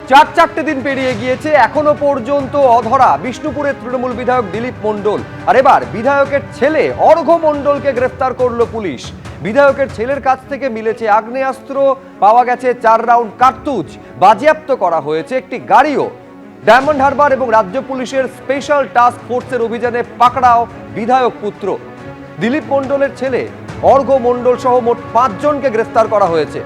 চারটে দিন পেরিয়ে গিয়েছে, এখনো পর্যন্ত অধরা বিষ্ণুপুরের তৃণমূল বিধায়ক দিলীপ মণ্ডল। আর এবার বিধায়কের ছেলে অর্ঘ্য মণ্ডলকে গ্রেফতার করলো পুলিশ। বিধায়কের ছেলের কাছ থেকে মিলেছে আগ্নেয়াস্ত্র, পাওয়া গেছে 4 রাউন্ড কার্তুজ, বাজেয়াপ্ত করা হয়েছে একটি গাড়িও। ডায়মন্ড হারবার এবং রাজ্য পুলিশের স্পেশাল টাস্ক ফোর্সের অভিযানে পাকড়াও বিধায়ক পুত্র। দিলীপ মণ্ডলের ছেলে অর্ঘ্য মণ্ডল সহ মোট 5 জনকে গ্রেফতার করা হয়েছে।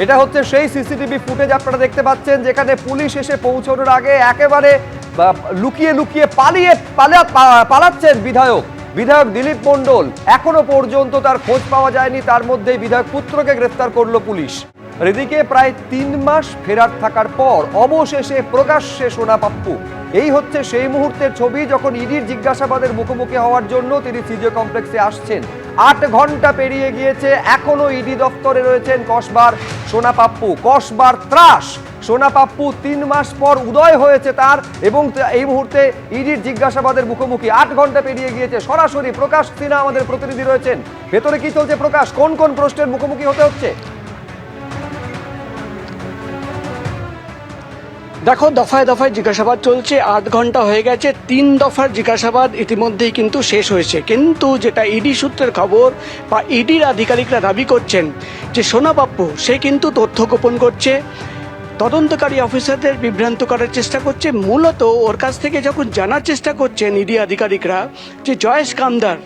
এটা হচ্ছে সেই সিসিটিভি ফুটেজ আপনারা দেখতে পাচ্ছেন, যেখানে পুলিশ এসে পৌঁছানোর আগে একেবারে লুকিয়ে লুকিয়ে পালাচ্ছেন বিধায়ক দিলীপ মণ্ডল। এখনো পর্যন্ত তার খোঁজ পাওয়া যায়নি, তার মধ্যেই বিধায়ক পুত্রকে গ্রেফতার করলো পুলিশ। এদিকে প্রায় 3 মাস ফেরার থাকার পর অবশেষে প্রকাশ্যে সোনা পাপ্পু। এই হচ্ছে সেই মুহূর্তের ছবি যখন ইডির জিজ্ঞাসাবাদের মুখোমুখি হওয়ার জন্য তিনি সিজিও কমপ্লেক্সে আসছেন। 8 ঘন্টা পেরিয়ে গিয়েছে, এখনো ইডি দফতরে রয়েছেন কসবার সোনা পাপ্পু। কসবার ত্রাস। সোনা পাপ্পু 3 মাস পর উদয় হয়েছে তার, এবং এই মুহূর্তে ইডির জিজ্ঞাসাবাদের মুখোমুখি। 8 ঘন্টা পেরিয়ে গিয়েছে। সরাসরি প্রকাশ সিনহা আমাদের প্রতিনিধি রয়েছেন। ভেতরে কি চলছে প্রকাশ? কোন কোন প্রশ্নের মুখোমুখি হতে হচ্ছে? দেখো, দফায় দফায় জিজ্ঞাসাবাদ চলছে। 8 ঘন্টা হয়ে গেছে। 3 দফার জিজ্ঞাসাবাদ ইতিমধ্যেই কিন্তু শেষ হয়েছে। কিন্তু যেটা ইডি সূত্রের খবর বা ইডির আধিকারিকরা দাবি করছেন যে সোনা পাপ্পু সে কিন্তু তথ্য গোপন করছে, তদন্তকারী অফিসারদের বিভ্রান্ত করার চেষ্টা করছে। মূলত ওর কাছ থেকে যখন জানার চেষ্টা করছেন ইডি আধিকারিকরা যে জয়েশ কামদার,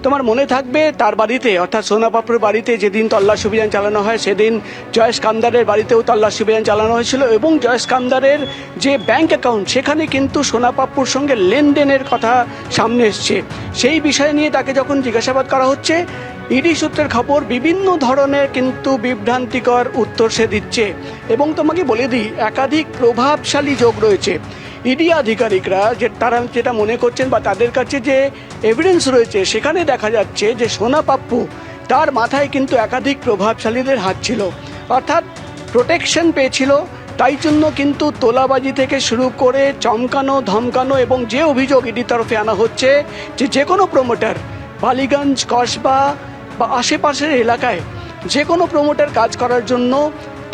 তোমার মনে থাকবে তার বাড়িতে অর্থাৎ সোনা পাপ্পুর বাড়িতে যেদিন তল্লাশি অভিযান চালানো হয় সেদিন জয়েশ কামদারের বাড়িতেও তল্লাশি অভিযান চালানো হয়েছিল, এবং জয়েশ কামদারের যে ব্যাংক অ্যাকাউন্ট সেখানে কিন্তু সোনা পাপ্পুর সঙ্গে লেনদেনের কথা সামনে এসছে। সেই বিষয় নিয়ে তাকে যখন জিজ্ঞাসাবাদ করা হচ্ছে, ইডি সূত্রের খবর বিভিন্ন ধরনের কিন্তু বিভ্রান্তিকর উত্তর সে দিচ্ছে। এবং তোমাকে বলে দিই, একাধিক প্রভাবশালী যোগ রয়েছে। ইডি আধিকারিকরা তারা যেটা মনে করছেন বা তাদের কাছে যে এভিডেন্স রয়েছে সেখানে দেখা যাচ্ছে যে সোনা পাপ্পু তার মাথায় কিন্তু একাধিক প্রভাবশালীদের হাত ছিল, অর্থাৎ প্রোটেকশন পেয়েছিল। তাই জন্য কিন্তু তোলাবাজি থেকে শুরু করে চমকানো ধমকানো, এবং যে অভিযোগ ইডির তরফে আনা হচ্ছে যে কোনো প্রমোটার বালিগঞ্জ কসবা বা আশেপাশের এলাকায় যে কোনো প্রমোটার কাজ করার জন্য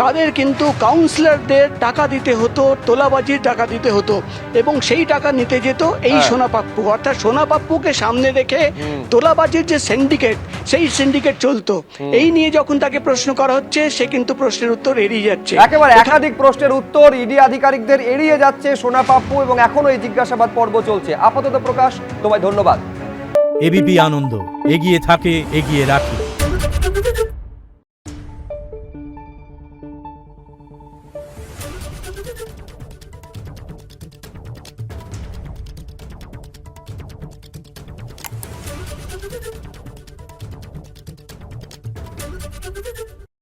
তাদের কিন্তু কাউন্সিলরদের টাকা দিতে হতো, তোলাবাজির টাকা দিতে হতো, এবং সেই টাকা নিতে যেত এই সোনা পাপ্পু। অর্থাৎ সোনা পাপ্পুকে সামনে রেখে তোলাবাজির যে সিন্ডিকেট সেই সিন্ডিকেট চলতো। এই নিয়ে যখন তাকে প্রশ্ন করা হচ্ছে সে কিন্তু প্রশ্নের উত্তর এড়িয়ে যাচ্ছে। একেবারে একাধিক প্রশ্নের উত্তর ইডি আধিকারিকদের এড়িয়ে যাচ্ছে সোনা পাপ্পু, এবং এখনো এই জিজ্ঞাসাবাদ পর্ব চলছে। আপাতত প্রকাশ, তোমায় ধন্যবাদ। এবিপি আনন্দ, এগিয়ে থাকে, এগিয়ে রাখে। Thank you.